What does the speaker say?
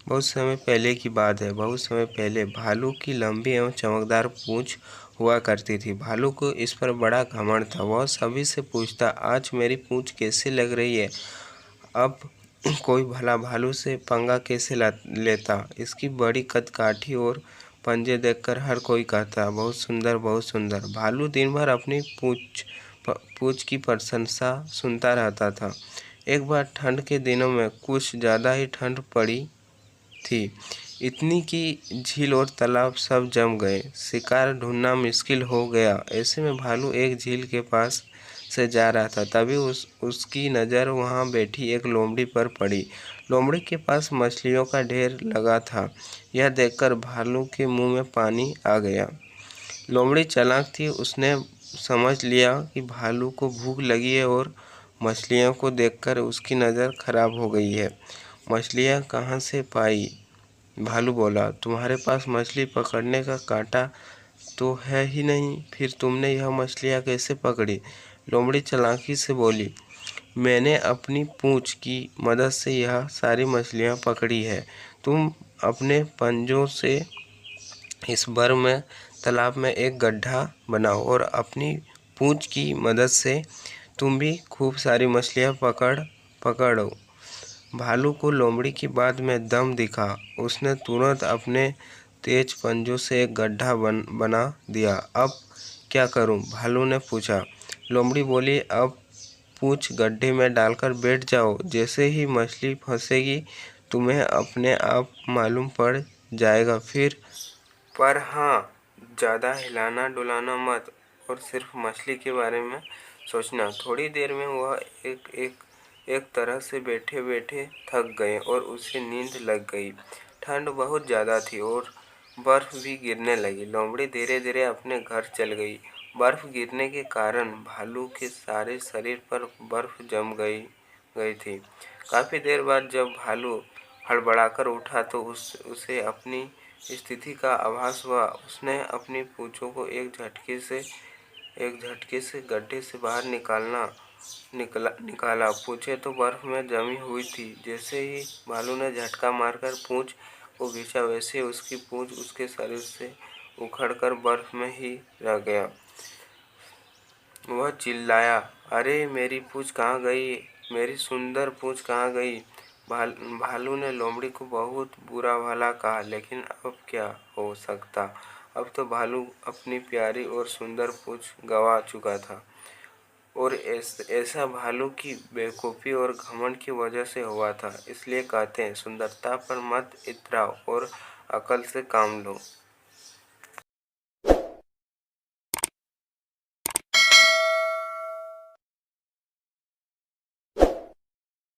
बहुत समय पहले की बात है। बहुत समय पहले भालू की लंबी एवं चमकदार पूंछ हुआ करती थी। भालू को इस पर बड़ा घमंड था। वह सभी से पूछता, आज मेरी पूंछ कैसी लग रही है। अब कोई भला भालू से पंगा कैसे लेता। इसकी बड़ी कदकाठी और पंजे देखकर हर कोई कहता, बहुत सुंदर, बहुत सुंदर। भालू दिन भर अपनी पूंछ की प्रशंसा सुनता रहता था। एक बार ठंड के दिनों में कुछ ज़्यादा ही ठंड पड़ी थी। इतनी कि झील और तालाब सब जम गए। शिकार ढूंढना मुश्किल हो गया। ऐसे में भालू एक झील के पास से जा रहा था। तभी उसकी नज़र वहाँ बैठी एक लोमड़ी पर पड़ी। लोमड़ी के पास मछलियों का ढेर लगा था। यह देखकर भालू के मुंह में पानी आ गया। लोमड़ी चालाक थी। उसने समझ लिया कि भालू को भूख लगी है और मछलियों को देखकर उसकी नज़र खराब हो गई है। मछलियाँ कहाँ से पाई? भालू बोला, तुम्हारे पास मछली पकड़ने का कांटा तो है ही नहीं, फिर तुमने यह मछलियाँ कैसे पकड़ी? लोमड़ी चालाकी से बोली, मैंने अपनी पूंछ की मदद से यह सारी मछलियाँ पकड़ी है। तुम अपने पंजों से इस बार में तालाब में एक गड्ढा बनाओ और अपनी पूंछ की मदद से तुम भी खूब सारी मछलियाँ पकड़ो। भालू को लोमड़ी की बात में दम दिखा। उसने तुरंत अपने तेज पंजों से एक गड्ढा बना दिया। अब क्या करूं? भालू ने पूछा। लोमड़ी बोली, अब पूंछ गड्ढे में डालकर बैठ जाओ। जैसे ही मछली फंसेगी तुम्हें अपने आप मालूम पड़ जाएगा। फिर पर हाँ, ज़्यादा हिलाना डुलाना मत और सिर्फ मछली के बारे में सोचना। थोड़ी देर में वह एक तरह से बैठे बैठे थक गए और उसे नींद लग गई। ठंड बहुत ज़्यादा थी और बर्फ़ भी गिरने लगी। लोमड़ी धीरे धीरे अपने घर चल गई। बर्फ़ गिरने के कारण भालू के सारे शरीर पर बर्फ़ जम गई थी। काफ़ी देर बाद जब भालू हड़बड़ाकर उठा तो उसे अपनी स्थिति का आभास हुआ। उसने अपनी पूंछों को एक झटके से गड्ढे से बाहर निकाला। पूंछें तो बर्फ में जमी हुई थी। जैसे ही भालू ने झटका मारकर पूंछ को खींचा, वैसे उसकी पूंछ उसके शरीर से उखड़कर बर्फ में ही रह गया। वह चिल्लाया, अरे मेरी पूंछ कहाँ गई? मेरी सुंदर पूंछ कहाँ गई? भालू ने लोमड़ी को बहुत बुरा भला कहा, लेकिन अब क्या हो सकता। अब तो भालू अपनी प्यारी और सुंदर पूंछ गंवा चुका था और ऐसा भालू की बेवकूफ़ी और घमंड की वजह से हुआ था। इसलिए कहते हैं, सुंदरता पर मत इतराओ और अकल से काम लो।